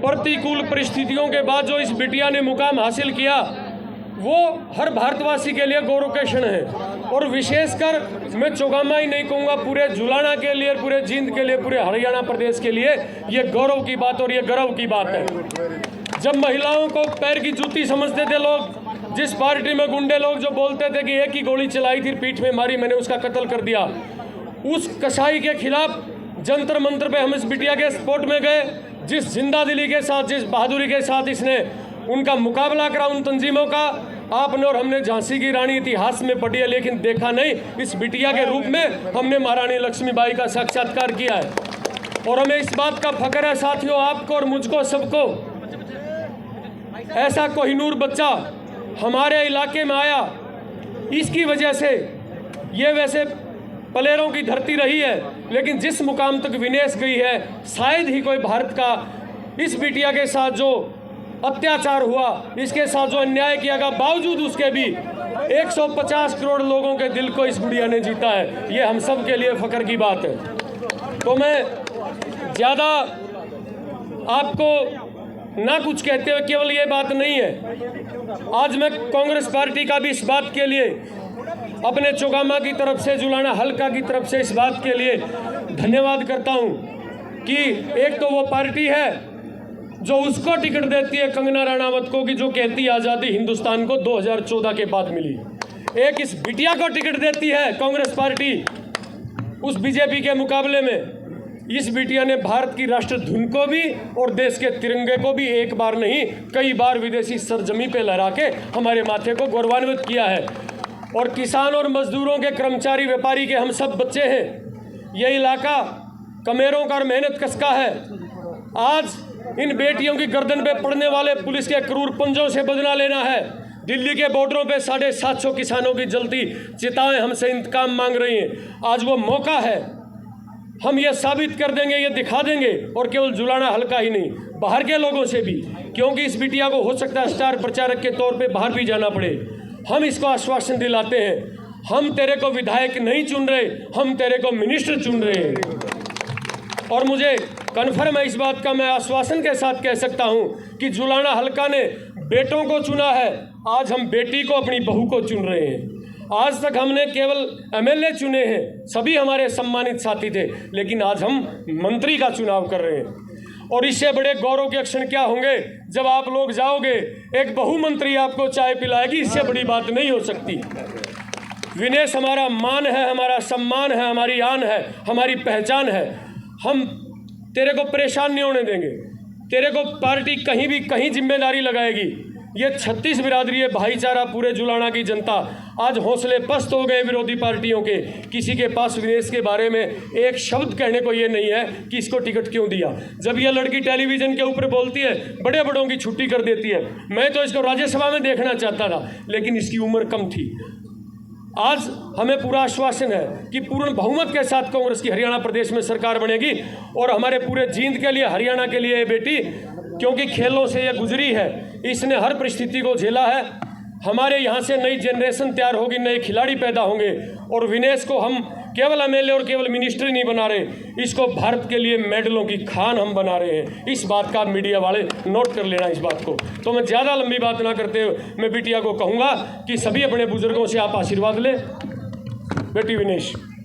प्रतिकूल परिस्थितियों के बाद जो इस बिटिया ने मुकाम हासिल किया वो हर भारतवासी के लिए गौरव का क्षण है। और विशेषकर मैं चौगामा ही नहीं कहूँगा, पूरे जुलाना के लिए, पूरे जींद के लिए, पूरे हरियाणा प्रदेश के लिए ये गौरव की बात और ये गर्व की बात है। जब महिलाओं को पैर की जूती समझते थे लोग, जिस पार्टी में गुंडे लोग जो बोलते थे कि एक ही गोली चलाई थी, पीठ में मारी, मैंने उसका कत्ल कर दिया, उस कसाई के खिलाफ जंतर मंतर पे हम इस बिटिया के स्पोर्ट में गए। जिस जिंदादिली के साथ, जिस बहादुरी के साथ इसने उनका मुकाबला करा उन तंजीमों का, आपने और हमने झांसी की रानी इतिहास में पढ़ी है, लेकिन देखा नहीं, इस बिटिया के रूप में हमने महारानी लक्ष्मीबाई का साक्षात्कार किया है। और हमें इस बात का फख्र है साथियों, आपको और मुझको सबको, ऐसा कोहिनूर बच्चा हमारे इलाके में आया, इसकी वजह से ये वैसे पलेरों की धरती रही है, लेकिन जिस मुकाम तक विनेश गई है, शायद ही कोई भारत का इस बिटिया के साथ जो अत्याचार हुआ, इसके साथ जो अन्याय किया गया, बावजूद उसके भी 150 करोड़ लोगों के दिल को इस गुड़िया ने जीता है। ये हम सब के लिए फख्र की बात है। तो मैं ज़्यादा आपको ना कुछ कहते हुए, केवल ये बात नहीं है, आज मैं कांग्रेस पार्टी का भी इस बात के लिए, अपने चौगामा की तरफ से, जुलाना हल्का की तरफ से इस बात के लिए धन्यवाद करता हूं कि एक तो वो पार्टी है जो उसको टिकट देती है कंगना रनावत को, कि जो कहती है आज़ादी हिंदुस्तान को 2014 के बाद मिली। एक इस बिटिया को टिकट देती है कांग्रेस पार्टी उस बीजेपी के मुकाबले में। इस बिटिया ने भारत की राष्ट्र धुन को भी और देश के तिरंगे को भी एक बार नहीं, कई बार विदेशी सरजमी पे लहरा के हमारे माथे को गौरवान्वित किया है। और किसान और मजदूरों के, कर्मचारी, व्यापारी के हम सब बच्चे हैं। ये इलाका कमेरों का और मेहनत कश का है। आज इन बेटियों की गर्दन पे पड़ने वाले पुलिस के क्रूर पंजों से बदला लेना है। दिल्ली के बॉर्डरों पे 750 किसानों की जलती चिताएं हमसे इंतकाम मांग रही हैं। आज वो मौका है, हम ये साबित कर देंगे, ये दिखा देंगे, और केवल जुलाना हल्का ही नहीं, बाहर के लोगों से भी, क्योंकि इस बिटिया को हो सकता है स्टार प्रचारक के तौर पे बाहर भी जाना पड़े। हम इसको आश्वासन दिलाते हैं, हम तेरे को विधायक नहीं चुन रहे, हम तेरे को मिनिस्टर चुन रहे हैं। और मुझे कन्फर्म है इस बात का, मैं आश्वासन के साथ कह सकता हूं कि जुलाना हल्का ने बेटों को चुना है, आज हम बेटी को, अपनी बहू को चुन रहे हैं। आज तक हमने केवल एमएलए चुने हैं, सभी हमारे सम्मानित साथी थे, लेकिन आज हम मंत्री का चुनाव कर रहे हैं। और इससे बड़े गौरव के क्षण क्या होंगे जब आप लोग जाओगे, एक बहु मंत्री आपको चाय पिलाएगी, इससे बड़ी बात नहीं हो सकती। विनेश हमारा मान है, हमारा सम्मान है, हमारी आन है, हमारी पहचान है। हम तेरे को परेशान नहीं होने देंगे, तेरे को पार्टी कहीं भी कहीं जिम्मेदारी लगाएगी। ये 36 बिरादरी है, भाईचारा, पूरे जुलाना की जनता आज हौसले पस्त हो गए विरोधी पार्टियों के। किसी के पास विनेश के बारे में एक शब्द कहने को ये नहीं है कि इसको टिकट क्यों दिया। जब ये लड़की टेलीविज़न के ऊपर बोलती है, बड़े बड़ों की छुट्टी कर देती है। मैं तो इसको राज्यसभा में देखना चाहता था, लेकिन इसकी उम्र कम थी। आज हमें पूरा आश्वासन है कि पूर्ण बहुमत के साथ कांग्रेस की हरियाणा प्रदेश में सरकार बनेगी। और हमारे पूरे जींद के लिए, हरियाणा के लिए ये बेटी, क्योंकि खेलों से ये गुजरी है, इसने हर परिस्थिति को झेला है। हमारे यहाँ से नई जनरेशन तैयार होगी, नए खिलाड़ी पैदा होंगे। और विनेश को हम केवल एमएलए और केवल मिनिस्टर नहीं बना रहे, इसको भारत के लिए मेडलों की खान हम बना रहे हैं। इस बात का मीडिया वाले नोट कर लेना इस बात को। तो मैं ज़्यादा लंबी बात ना करते हुए मैं बिटिया को कहूँगा कि सभी अपने बुजुर्गों से आप आशीर्वाद लें। बेटी विनेश।